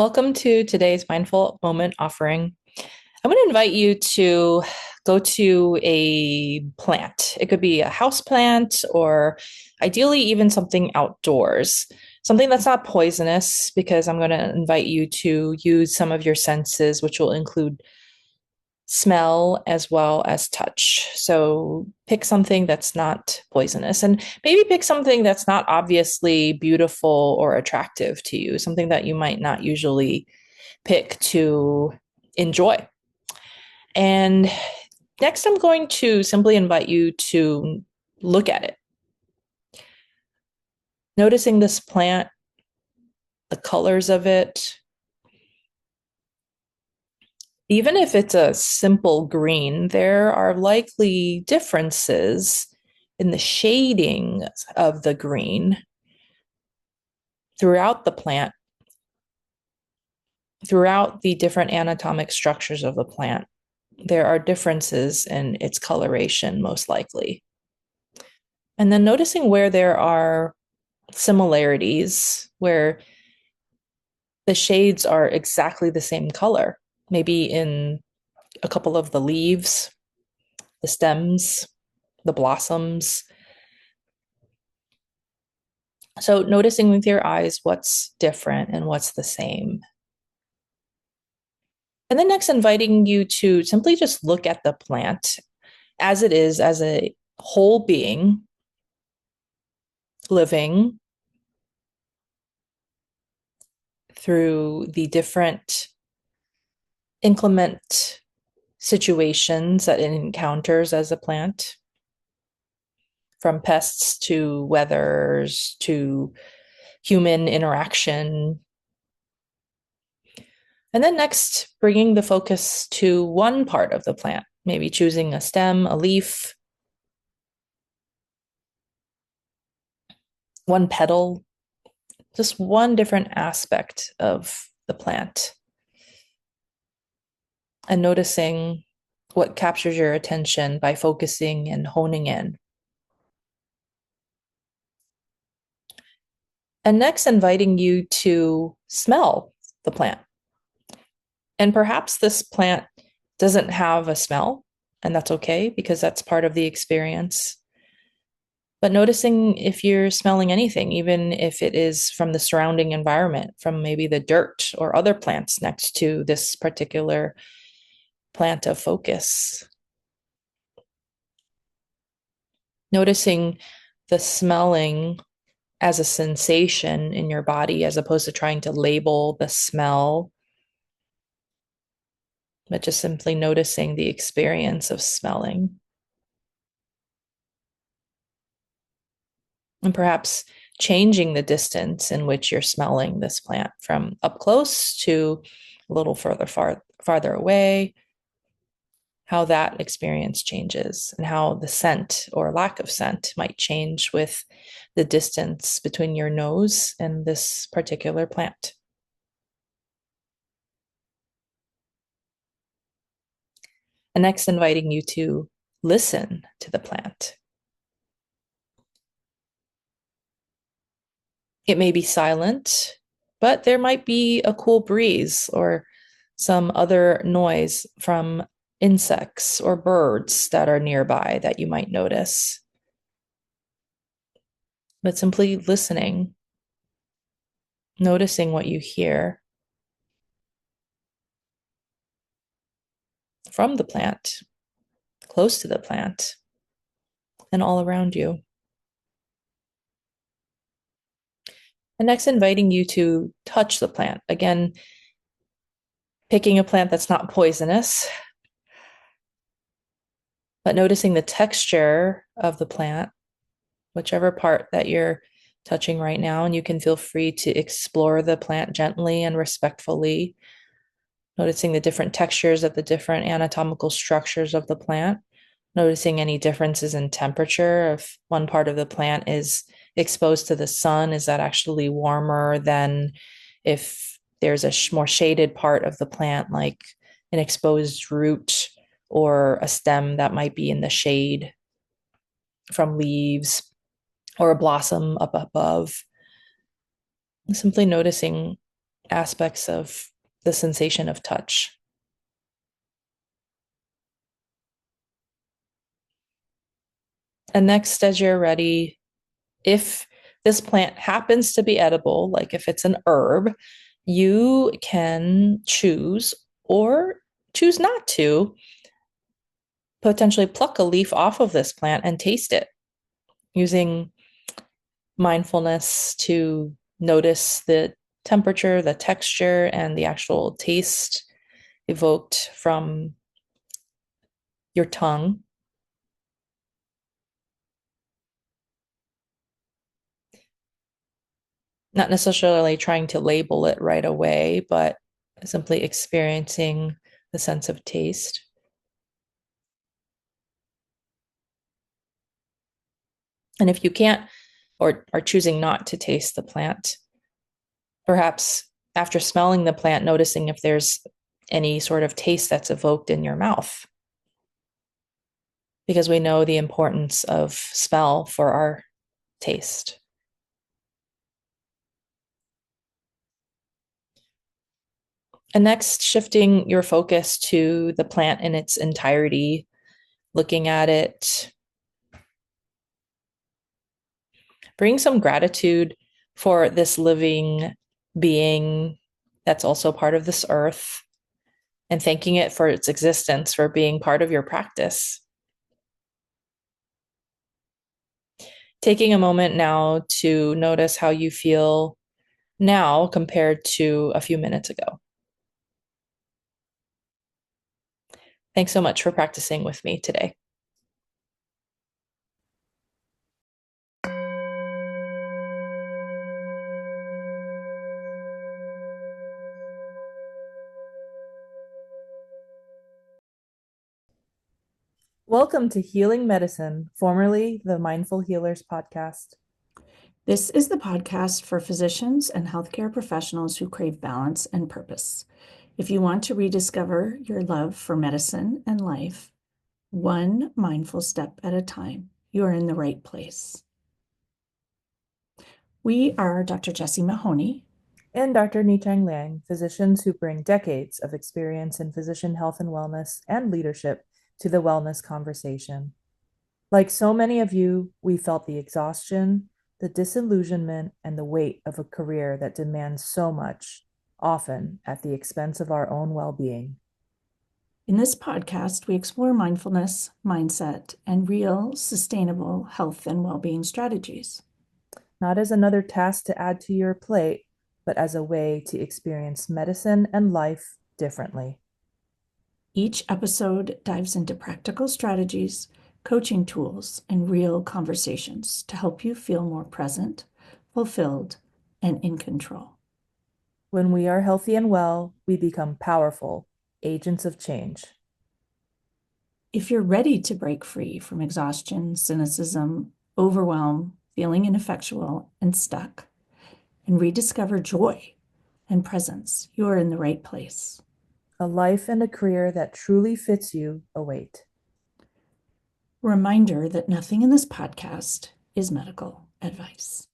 Welcome to today's mindful moment offering. I'm going to invite you to go to a plant. It could be a house plant or ideally even something outdoors, something that's not poisonous, because I'm going to invite you to use some of your senses, which will include smell as well as touch. So pick something that's not poisonous and maybe pick something that's not obviously beautiful or attractive to you, something that you might not usually pick to enjoy. And next, I'm going to simply invite you to look at it, noticing this plant, the colors of it. Even if it's a simple green, there are likely differences in the shading of the green throughout the plant, throughout the different anatomic structures of the plant. There are differences in its coloration, most likely. And then noticing where there are similarities, where the shades are exactly the same color, maybe in a couple of the leaves, the stems, the blossoms. So noticing with your eyes what's different and what's the same. And then next, inviting you to simply just look at the plant as it is, as a whole being, living through the different inclement situations that it encounters as a plant, from pests to weathers to human interaction. And then next, bringing the focus to one part of the plant, maybe choosing a stem, a leaf, one petal, just one different aspect of the plant. And noticing what captures your attention by focusing and honing in. And next, inviting you to smell the plant. And perhaps this plant doesn't have a smell, and that's okay because that's part of the experience. But noticing if you're smelling anything, even if it is from the surrounding environment, from maybe the dirt or other plants next to this particular plant of focus. Noticing the smelling as a sensation in your body as opposed to trying to label the smell, but just simply noticing the experience of smelling. And perhaps changing the distance in which you're smelling this plant from up close to a little farther away, how that experience changes and how the scent or lack of scent might change with the distance between your nose and this particular plant. And next, inviting you to listen to the plant. It may be silent, but there might be a cool breeze or some other noise from insects or birds that are nearby that you might notice. But simply listening, noticing what you hear from the plant, close to the plant, and all around you. And next, inviting you to touch the plant. Again, picking a plant that's not poisonous, but noticing the texture of the plant, whichever part that you're touching right now. And you can feel free to explore the plant gently and respectfully, noticing the different textures of the different anatomical structures of the plant, noticing any differences in temperature. If one part of the plant is exposed to the sun, is that actually warmer than if there's a more shaded part of the plant, like an exposed root or a stem that might be in the shade from leaves or a blossom up above? Simply noticing aspects of the sensation of touch. And next, as you're ready, if this plant happens to be edible, like if it's an herb, you can choose or choose not to potentially pluck a leaf off of this plant and taste it using mindfulness to notice the temperature, the texture, and the actual taste evoked from your tongue. Not necessarily trying to label it right away, but simply experiencing the sense of taste. And if you can't or are choosing not to taste the plant, perhaps after smelling the plant, noticing if there's any sort of taste that's evoked in your mouth. Because we know the importance of smell for our taste. And next, shifting your focus to the plant in its entirety, looking at it, bring some gratitude for this living being that's also part of this earth, and thanking it for its existence, for being part of your practice. Taking a moment now to notice how you feel now compared to a few minutes ago. Thanks so much for practicing with me today. Welcome to Healing Medicine, formerly the Mindful Healers podcast. This is the podcast for physicians and healthcare professionals who crave balance and purpose. If you want to rediscover your love for medicine and life, one mindful step at a time, you are in the right place. We are Dr. Jessie Mahoney and Dr. Nichang Liang, physicians who bring decades of experience in physician health and wellness and leadership to the wellness conversation. Like so many of you, we felt the exhaustion, the disillusionment, and the weight of a career that demands so much, often at the expense of our own well-being. In this podcast, we explore mindfulness, mindset, and real, sustainable health and well-being strategies. Not as another task to add to your plate, but as a way to experience medicine and life differently. Each episode dives into practical strategies, coaching tools, and real conversations to help you feel more present, fulfilled, and in control. When we are healthy and well, we become powerful agents of change. If you're ready to break free from exhaustion, cynicism, overwhelm, feeling ineffectual and stuck, and rediscover joy and presence, you are in the right place. A life and a career that truly fits you await. Reminder that nothing in this podcast is medical advice.